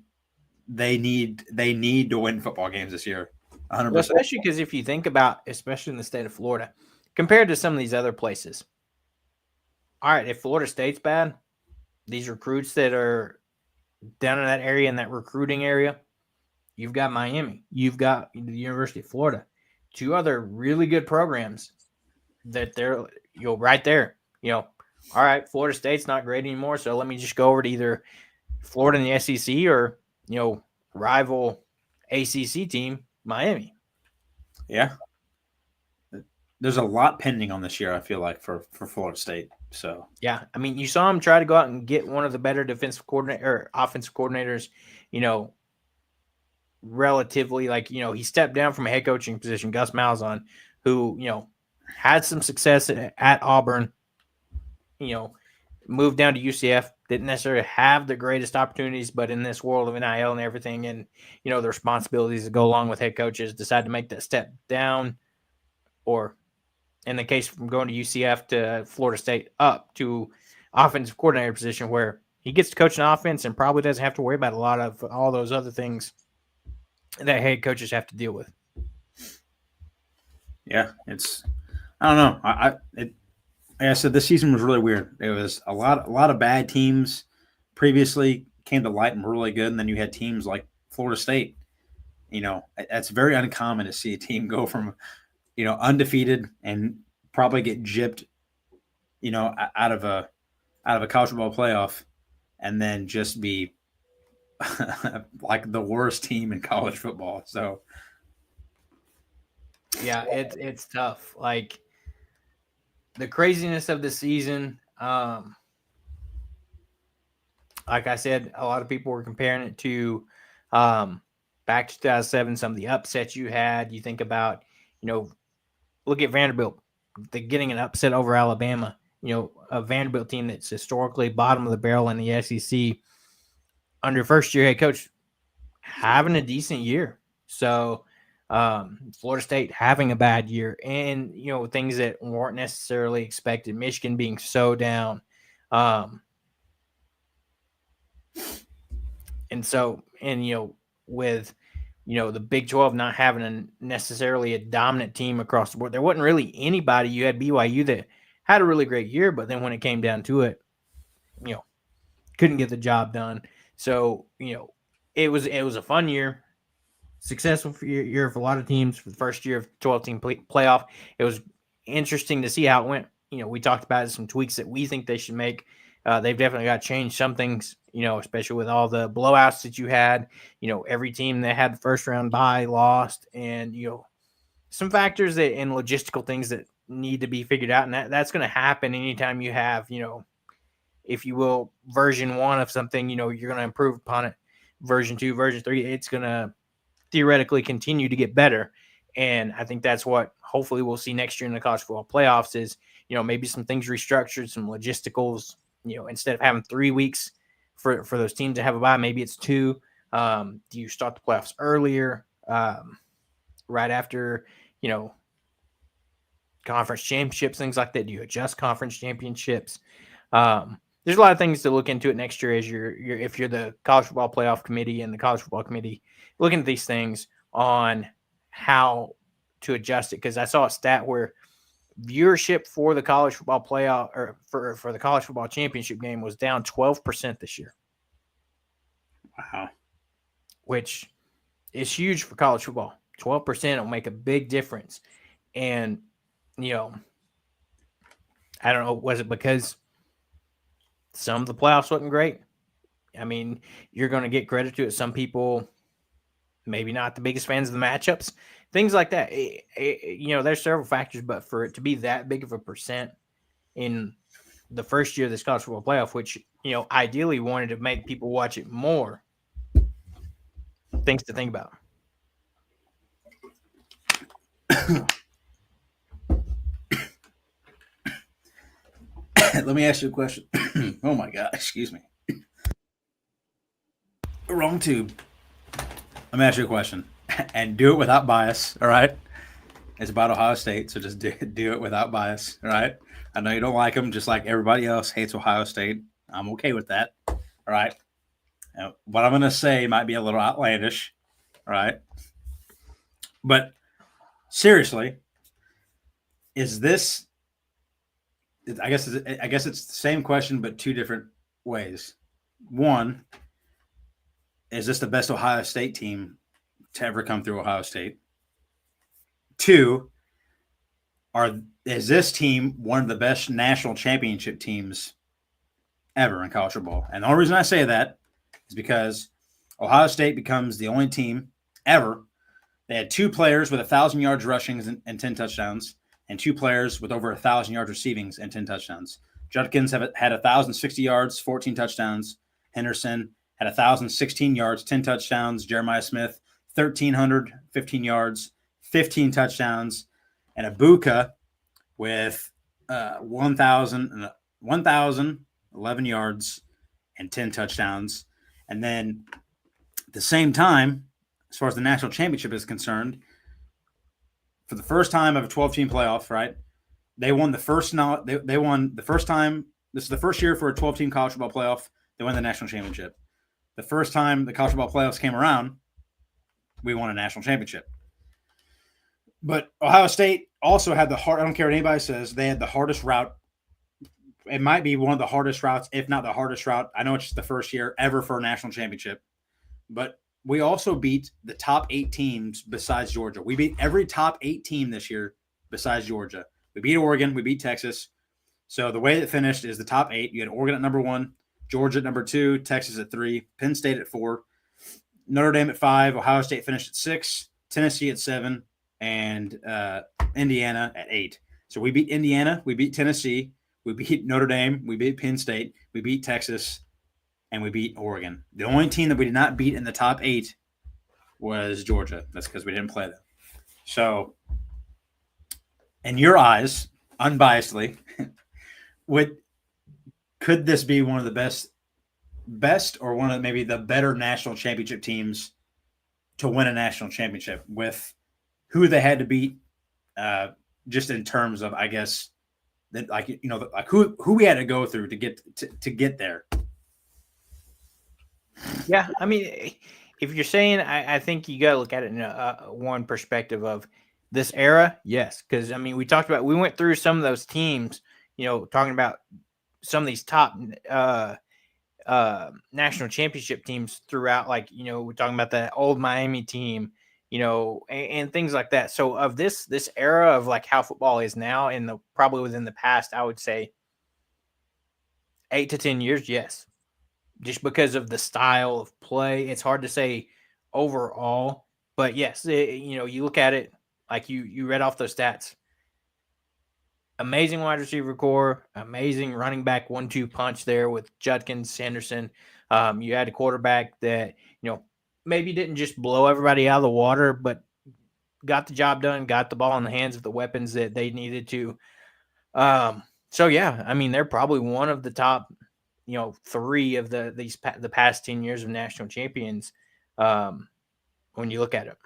S2: they need to win football games this year. 100%.
S1: Well, especially because if you think about, especially in the state of Florida, compared to some of these other places. All right, if Florida State's bad, these recruits that are down in that area, in that recruiting area, you've got Miami, you've got the University of Florida, two other really good programs that they're right there. All right, Florida State's not great anymore, so let me just go over to either Florida in the SEC or rival ACC team, Miami.
S2: Yeah. There's a lot pending on this year, I feel like, for Florida State. So
S1: yeah, I mean, you saw him try to go out and get one of the better offensive coordinators, relatively, like, he stepped down from a head coaching position, Gus Malzahn, who, had some success at Auburn, moved down to UCF, didn't necessarily have the greatest opportunities, but in this world of NIL and everything, and, the responsibilities that go along with head coaches, decided to make that step down, or in the case from going to UCF to Florida State, up to offensive coordinator position, where he gets to coach an offense and probably doesn't have to worry about a lot of all those other things that head coaches have to deal with.
S2: Yeah, I don't know. Like I said, this season was really weird. It was a lot of bad teams previously came to light and were really good, and then you had teams like Florida State. That's very uncommon to see a team go from, undefeated and probably get gypped, out of a college football playoff, and then just be like the worst team in college football. So
S1: yeah, it's tough. Like, the craziness of the season, like I said, a lot of people were comparing it to back to 2007, some of the upsets you had. You think about, look at Vanderbilt, getting an upset over Alabama, a Vanderbilt team that's historically bottom of the barrel in the SEC, under first-year head coach having a decent year. So Florida State having a bad year, and things that weren't necessarily expected. Michigan being so down, and with the Big 12 not having necessarily a dominant team across the board, there wasn't really anybody. You had BYU that had a really great year, but then when it came down to it, couldn't get the job done. So it was a fun year. Successful year for a lot of teams for the first year of 12-team playoff. It was interesting to see how it went. We talked about some tweaks that we think they should make. They've definitely got to change some things, especially with all the blowouts that you had. Every team that had the first round bye lost, and, some factors and logistical things that need to be figured out. And that's going to happen anytime you have, if you will, version 1 of something, you're going to improve upon it. Version 2, version 3, it's going to theoretically continue to get better. And I think that's what hopefully we'll see next year in the college football playoffs is, maybe some things restructured, some logisticals, instead of having 3 weeks for those teams to have a bye, maybe it's 2. Do you start the playoffs earlier, right after, conference championships, things like that? Do you adjust conference championships? There's a lot of things to look into it next year as if you're the college football playoff committee and the college football committee, looking at these things on how to adjust it. Because I saw a stat where viewership for the college football playoff, or for the college football championship game, was down 12% this year.
S2: Wow.
S1: Which is huge for college football. 12% will make a big difference. And, I don't know, was it because some of the playoffs wasn't great? I mean, you're going to get credit to it. Some people maybe not the biggest fans of the matchups, things like that. There's several factors, but for it to be that big of a percent in the first year of this college football playoff, which, ideally wanted to make people watch it more, things to think about.
S2: Let me ask you a question. Oh my God, excuse me. Wrong tube. Let me ask you a question, and do it without bias. All right. It's about Ohio State, so just do it without bias. All right. I know you don't like them, just like everybody else hates Ohio State. I'm okay with that. All right. Now, what I'm going to say might be a little outlandish. All right. But seriously, is this? I guess it's the same question, but 2 different ways. 1, is this the best Ohio State team to ever come through Ohio State? 2, is this team one of the best national championship teams ever in college football? And the only reason I say that is because Ohio State becomes the only team ever. They had 2 players with 1,000 yards rushing and 10 touchdowns, and 2 players with over 1,000 yards receiving and 10 touchdowns. Judkins had 1,060 yards, 14 touchdowns. Henderson had 1,016 yards, 10 touchdowns. Jeremiah Smith, 1,315 yards, 15 touchdowns, and Ibuka with 1,011 yards and 10 touchdowns. And then at the same time, as far as the national championship is concerned, for the first time of a 12-team playoff, right? They won the first. They won the first time. This is the first year for a 12-team college football playoff. They won the national championship. The first time the college football playoffs came around, we won a national championship. But Ohio State also had the hard. I don't care what anybody says. They had the hardest route. It might be one of the hardest routes, if not the hardest route. I know it's just the first year ever for a national championship, but we also beat the top 8 teams besides Georgia. We beat every top 8 team this year besides Georgia. We beat Oregon. We beat Texas. So the way it finished is the top 8. You had Oregon at number 1, Georgia at number 2, Texas at 3, Penn State at 4, Notre Dame at 5, Ohio State finished at 6, Tennessee at 7, and Indiana at 8. So we beat Indiana. We beat Tennessee. We beat Notre Dame. We beat Penn State. We beat Texas. And we beat Oregon. The only team that we did not beat in the top 8 was Georgia. That's because we didn't play them. So, in your eyes, unbiasedly, could this be one of the best or one of maybe the better national championship teams to win a national championship with who they had to beat, just in terms of, I guess, that like who we had to go through to get there.
S1: Yeah, I mean, if you're saying, I think you got to look at it in one perspective of this era. Yes, because I mean, we went through some of those teams. Talking about some of these top national championship teams throughout. Like we're talking about that old Miami team. And things like that. So of this era of like how football is now, and probably within the past, I would say 8 to 10 years, yes. Just because of the style of play. It's hard to say overall, but yes, you look at it like you read off those stats. Amazing wide receiver core, amazing running back 1-2 punch there with Judkins, Sanderson. You had a quarterback that, maybe didn't just blow everybody out of the water, but got the job done, got the ball in the hands of the weapons that they needed to. So yeah, I mean, they're probably one of the top 3 of the past 10 years of national champions, when you look at it.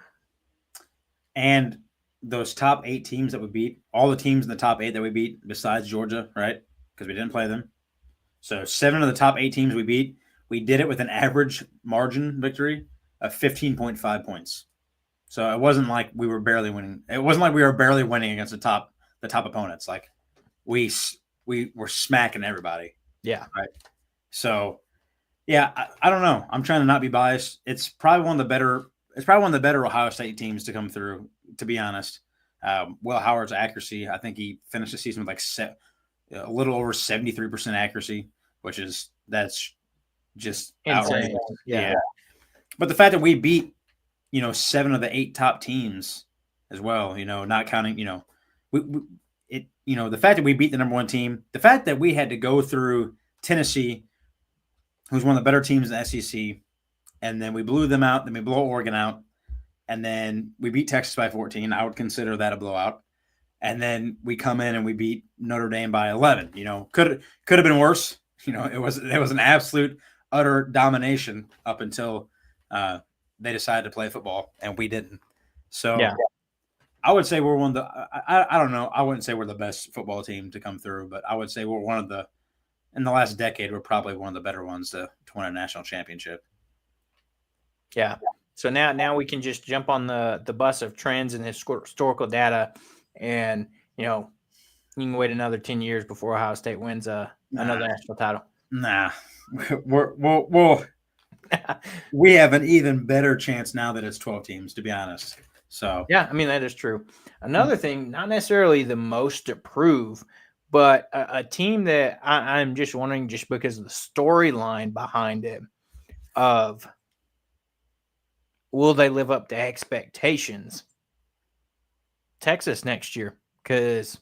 S2: And those top 8 teams that we beat, all the teams in the top 8 that we beat besides Georgia, right? Because we didn't play them. So 7 of the top 8 teams we beat, we did it with an average margin victory of 15.5 points. So it wasn't like we were barely winning. It wasn't like we were barely winning against the top opponents. Like we were smacking everybody.
S1: Yeah.
S2: Right. So, yeah, I don't know. I'm trying to not be biased. It's probably one of the better Ohio State teams to come through, to be honest. Will Howard's accuracy, I think he finished the season with like a little over 73% accuracy, that's just outrageous.
S1: Yeah.
S2: But the fact that we beat, 7 of the 8 top teams as well, not counting, the fact that we beat the number 1 team, the fact that we had to go through Tennessee, who's one of the better teams in the SEC, and then we blew them out, then we blow Oregon out, and then we beat Texas by 14. I would consider that a blowout. And then we come in and we beat Notre Dame by 11. Could have been worse. It was an absolute utter domination up until they decided to play football, and we didn't. So yeah. I would say we're one of the I don't know. I wouldn't say we're the best football team to come through, but I would say we're one of the, in the last decade, we're probably one of the better ones to win a national championship.
S1: Yeah. So now we can just jump on the bus of trends and historical data, and you can wait another 10 years before Ohio State wins another national title.
S2: Nah, we have an even better chance now that it's 12 teams, to be honest. So
S1: yeah, I mean, that is true. Another thing, not necessarily the most to prove, but a team that I'm just wondering, just because of the storyline behind it, of will they live up to expectations? Texas next year, because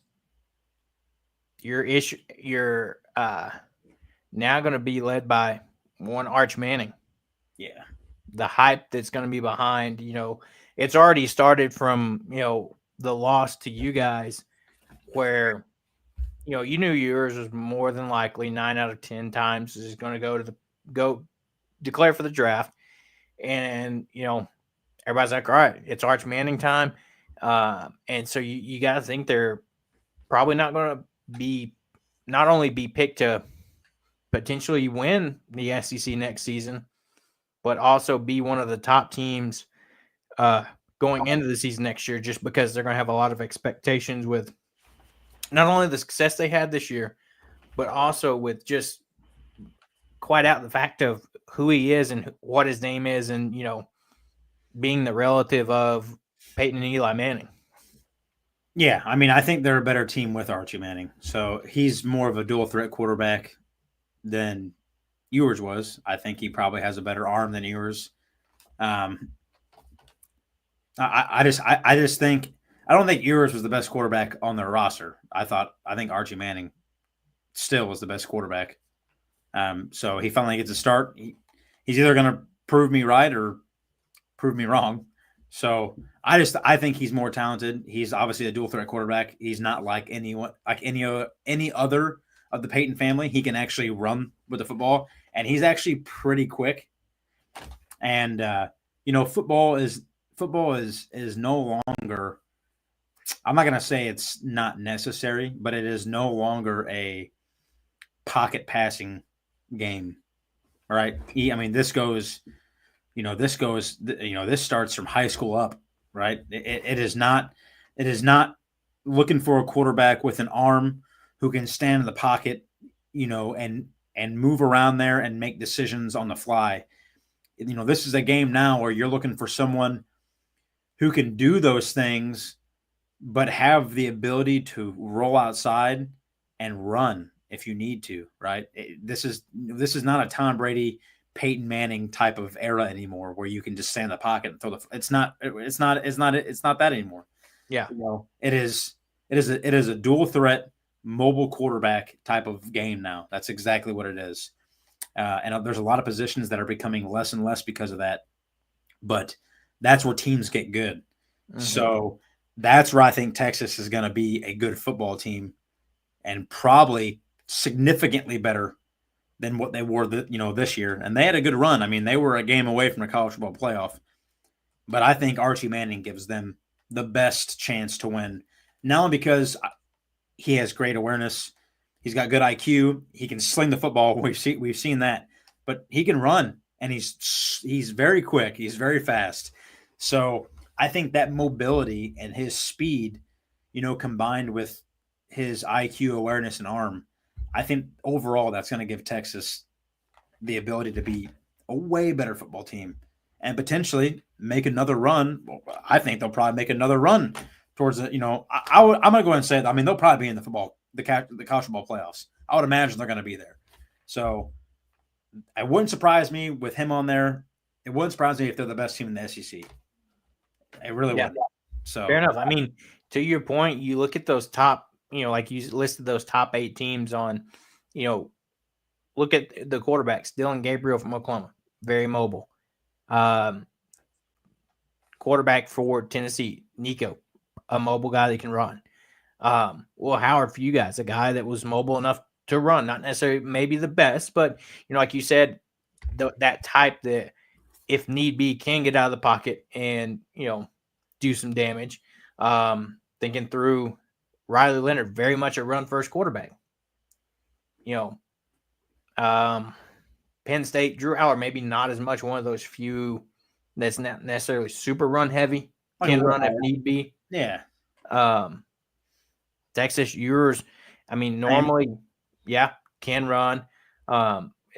S1: you're now going to be led by one Arch Manning.
S2: Yeah.
S1: the hype that's going to be behind, it's already started from, the loss to you guys where, you knew yours was more than likely 9 out of 10 times is going to go declare for the draft. And, everybody's like, all right, it's Arch Manning time. And so you got to think they're probably not going to not only be picked to potentially win the SEC next season, but also be one of the top teams going into the season next year, just because they're going to have a lot of expectations with not only the success they had this year, but also with just quite out the fact of who he is and what his name is, and being the relative of Peyton and Eli Manning.
S2: Yeah, I mean, I think they're a better team with Archie Manning. So he's more of a dual threat quarterback than Ewers was. I think he probably has a better arm than Ewers. I just think I don't think Ewers was the best quarterback on their roster. I think Archie Manning still was the best quarterback. So he finally gets a start. He's either going to prove me right or prove me wrong. So I think he's more talented. He's obviously a dual threat quarterback. He's not like any other of the Peyton family. He can actually run with the football, and he's actually pretty quick. And football is no longer. I'm not going to say it's not necessary, but it is no longer a pocket passing game. All right. This starts from high school up, right? It is not looking for a quarterback with an arm who can stand in the pocket, and move around there and make decisions on the fly. This is a game now where you're looking for someone who can do those things, but have the ability to roll outside and run if you need to, right? This is not a Tom Brady, Peyton Manning type of era anymore where you can just stand in the pocket and throw it's not that anymore.
S1: Yeah.
S2: It is a dual threat mobile quarterback type of game now. That's exactly what it is. And there's a lot of positions that are becoming less and less because of that. But that's where teams get good. Mm-hmm. So that's where I think Texas is going to be a good football team, and probably significantly better than what they were, this year. And they had a good run. I mean, they were a game away from a college football playoff. But I think Archie Manning gives them the best chance to win, not only because he has great awareness, he's got good IQ, he can sling the football. We've seen that, but he can run, and he's very quick, he's very fast. So I think that mobility and his speed, combined with his IQ, awareness, and arm, I think overall that's going to give Texas the ability to be a way better football team and potentially make another run. I think they'll probably make another run towards it. I'm going to go ahead and say that. They'll probably be in the college football playoffs. I would imagine they're going to be there. So it wouldn't surprise me with him on there. It wouldn't surprise me if they're the best team in the SEC. It really would. So
S1: fair enough. To your point, you look at those top, like you listed those top 8 teams on, look at the quarterbacks. Dylan Gabriel from Oklahoma, very mobile. Quarterback for Tennessee, Nico, a mobile guy that can run. Will Howard for you guys, a guy that was mobile enough to run, not necessarily maybe the best, but like you said, that type that if need be can get out of the pocket and do some damage. Thinking through Riley Leonard, very much a run first quarterback. Penn State, Drew Aller, maybe not as much, one of those few that's not necessarily super run heavy, can run if need be.
S2: Yeah.
S1: Texas, yours, normally, can run.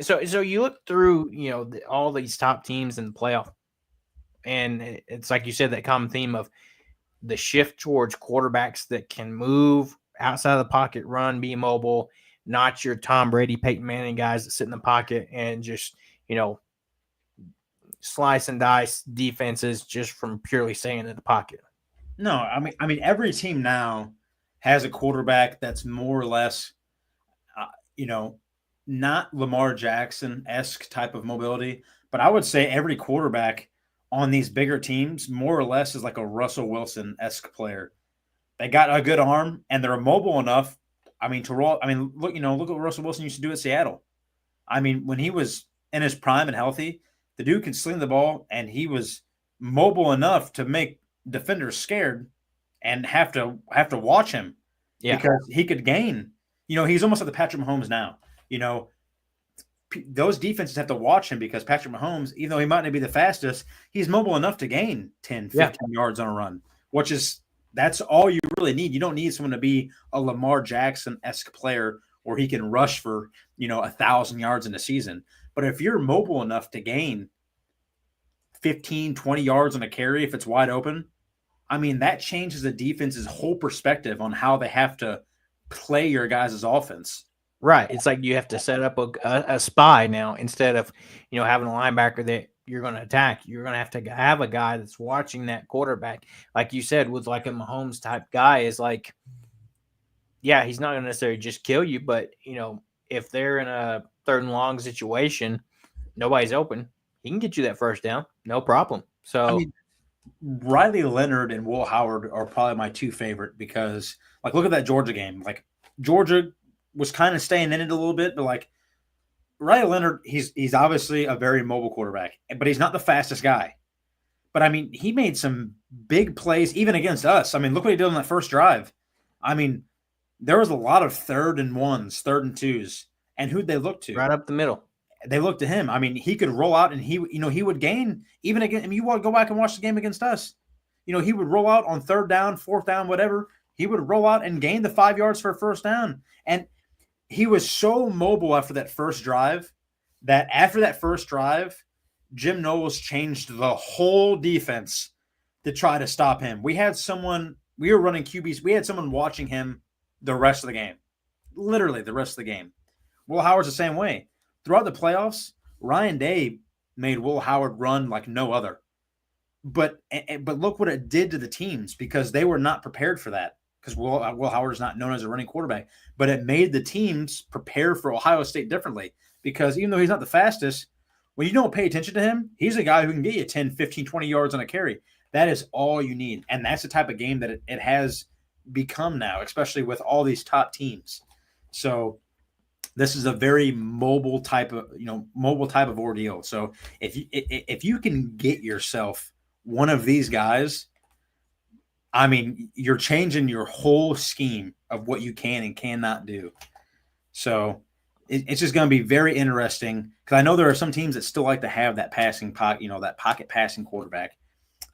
S1: So you look through, all these top teams in the playoff, and it's like you said, that common theme of the shift towards quarterbacks that can move outside of the pocket, run, be mobile, not your Tom Brady, Peyton Manning guys that sit in the pocket and just, slice and dice defenses just from purely staying in the pocket.
S2: No, every team now has a quarterback that's more or less, not Lamar Jackson-esque type of mobility, but I would say every quarterback on these bigger teams more or less is like a Russell Wilson-esque player. They got a good arm and they're mobile enough. I mean, to roll. I mean, look what Russell Wilson used to do at Seattle. I mean, when he was in his prime and healthy, the dude could sling the ball, and he was mobile enough to make defenders scared and have to watch him
S1: Yeah.
S2: because he could gain. He's almost like the Patrick Mahomes now. Those defenses have to watch him because Patrick Mahomes, even though he might not be the fastest, he's mobile enough to gain 10, 15 yards on a run, which is that's all you really need. You don't need someone to be a Lamar Jackson-esque player where he can rush for, 1,000 yards in a season. But if you're mobile enough to gain 15, 20 yards on a carry if it's wide open, I mean, that changes the defense's whole perspective on how they have to play your guys' offense.
S1: Right. It's like you have to set up a spy now instead of, having a linebacker that you're going to attack. You're going to have a guy that's watching that quarterback. Like you said, with like a Mahomes type guy is like, yeah, he's not going to necessarily just kill you, but, if they're in a 3rd and long situation, nobody's open, he can get you that first down. No problem. So,
S2: I mean, Riley Leonard and Will Howard are probably my 2 favorite because, like, look at that Georgia game. Like, Georgia was kind of staying in it a little bit, but like Riley Leonard, he's obviously a very mobile quarterback, but he's not the fastest guy. But I mean, he made some big plays even against us. I mean, look what he did on that first drive. I mean, there was a lot of 3rd and 1s, 3rd and 2s, and who'd they look to?
S1: Right up the middle.
S2: They looked to him. I mean, he could roll out, and he would gain even again. I mean, you want to go back and watch the game against us. He would roll out on 3rd down, 4th down, whatever. He would roll out and gain the 5 yards for a first down, and he was so mobile after that first drive that after that first drive, Jim Knowles changed the whole defense to try to stop him. We were running QBs. We had someone watching him the rest of the game, literally the rest of the game. Will Howard's the same way. Throughout the playoffs, Ryan Day made Will Howard run like no other. But look what it did to the teams because they were not prepared for that. Because Will Howard is not known as a running quarterback, but it made the teams prepare for Ohio State differently because even though he's not the fastest, when you don't pay attention to him, he's a guy who can get you 10, 15, 20 yards on a carry. That is all you need. And that's the type of game that it has become now, especially with all these top teams. So this is a very mobile type of ordeal. So if you can get yourself one of these guys, I mean, you're changing your whole scheme of what you can and cannot do. So it's just going to be very interesting because I know there are some teams that still like to have that passing pocket, that pocket passing quarterback.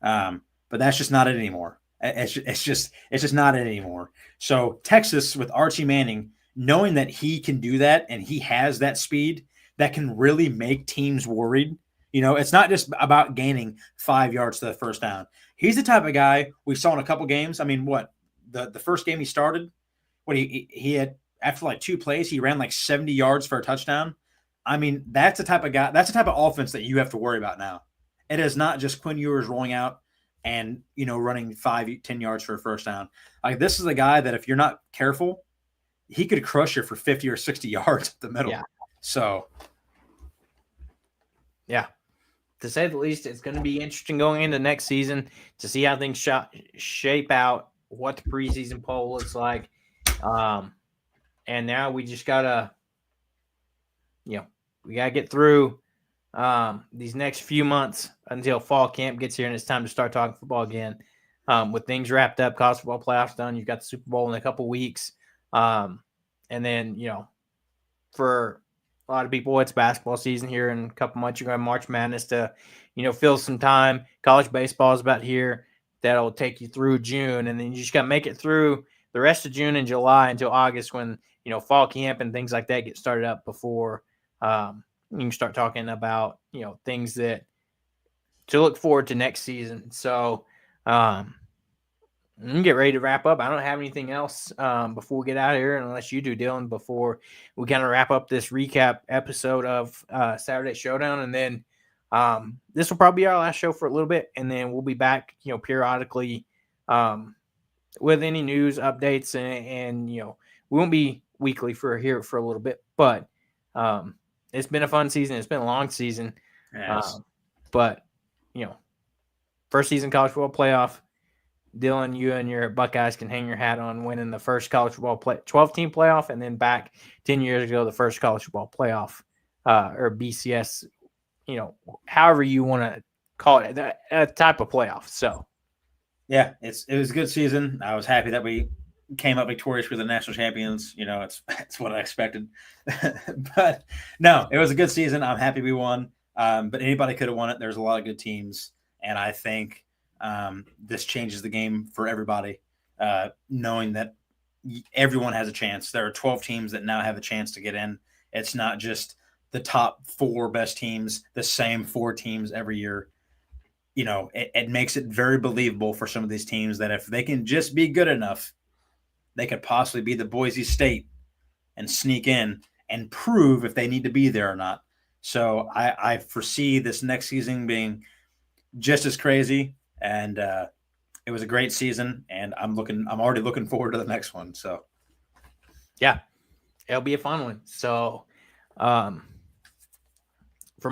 S2: But that's just not it anymore. It's just not it anymore. So Texas with Archie Manning, knowing that he can do that and he has that speed that can really make teams worried. It's not just about gaining 5 yards to the first down. He's the type of guy we saw in a couple games. I mean, the first game he started, he had after like 2 plays, he ran like 70 yards for a touchdown. I mean, that's the type of guy, that's the type of offense that you have to worry about now. It is not just Quinn Ewers rolling out and, running 5, 10 yards for a first down. Like this is a guy that if you're not careful, he could crush you for 50 or 60 yards at the middle.
S1: Yeah.
S2: So,
S1: yeah. To say the least, it's going to be interesting going into next season to see how things shape out, what the preseason poll looks like. And now we just got to, we got to get through these next few months until fall camp gets here and it's time to start talking football again. With things wrapped up, college football playoffs done, you've got the Super Bowl in a couple weeks. And then, for a lot of people, it's basketball season here in a couple months. You're going to March Madness to, fill some time. College baseball is about here. That'll take you through June. And then you just got to make it through the rest of June and July until August when, fall camp and things like that get started up before you can start talking about, things that to look forward to next season. So get ready to wrap up. I don't have anything else before we get out of here, unless you do, Dylan, before we kind of wrap up this recap episode of Saturday Showdown. And then this will probably be our last show for a little bit, and then we'll be back, periodically with any news updates, and we won't be weekly for a little bit, but It's been a fun season. It's been a long season.
S2: Yes.
S1: But, first season college football playoff, Dylan, you and your Buckeyes can hang your hat on winning the first college football 12-team playoff, and then back 10 years ago, the first college football playoff, or BCS, however you want to call it, that type of playoff. So,
S2: yeah, it was a good season. I was happy that we came up victorious for the national champions. It's what I expected. But no, it was a good season. I'm happy we won. But anybody could have won it. There's a lot of good teams, and I think this changes the game for everybody, knowing that everyone has a chance. There are 12 teams that now have a chance to get in. It's not just the top 4 best teams, the same 4 teams every year. It makes it very believable for some of these teams that if they can just be good enough, they could possibly be the Boise State and sneak in and prove if they need to be there or not. So I foresee this next season being just as crazy, and it was a great season, and I'm already looking forward to the next one. So
S1: yeah, it'll be a fun one. So from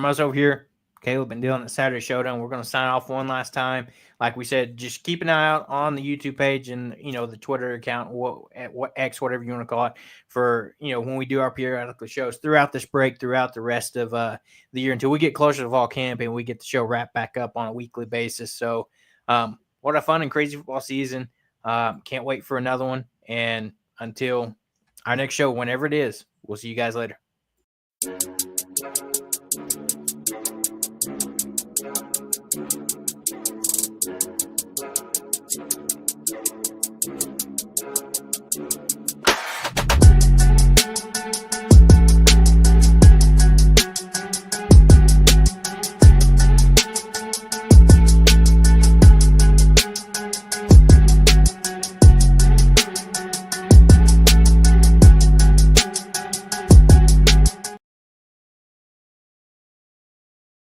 S1: us over here, Caleb and Dylan at Saturday Showdown, we're going to sign off one last time. Like we said, just keep an eye out on the YouTube page and, the Twitter account, what X, whatever you want to call it, for, when we do our periodical shows throughout this break, throughout the rest of the year until we get closer to fall camp and we get the show wrapped back up on a weekly basis. So what a fun and crazy football season. Can't wait for another one. And until our next show, whenever it is, we'll see you guys later.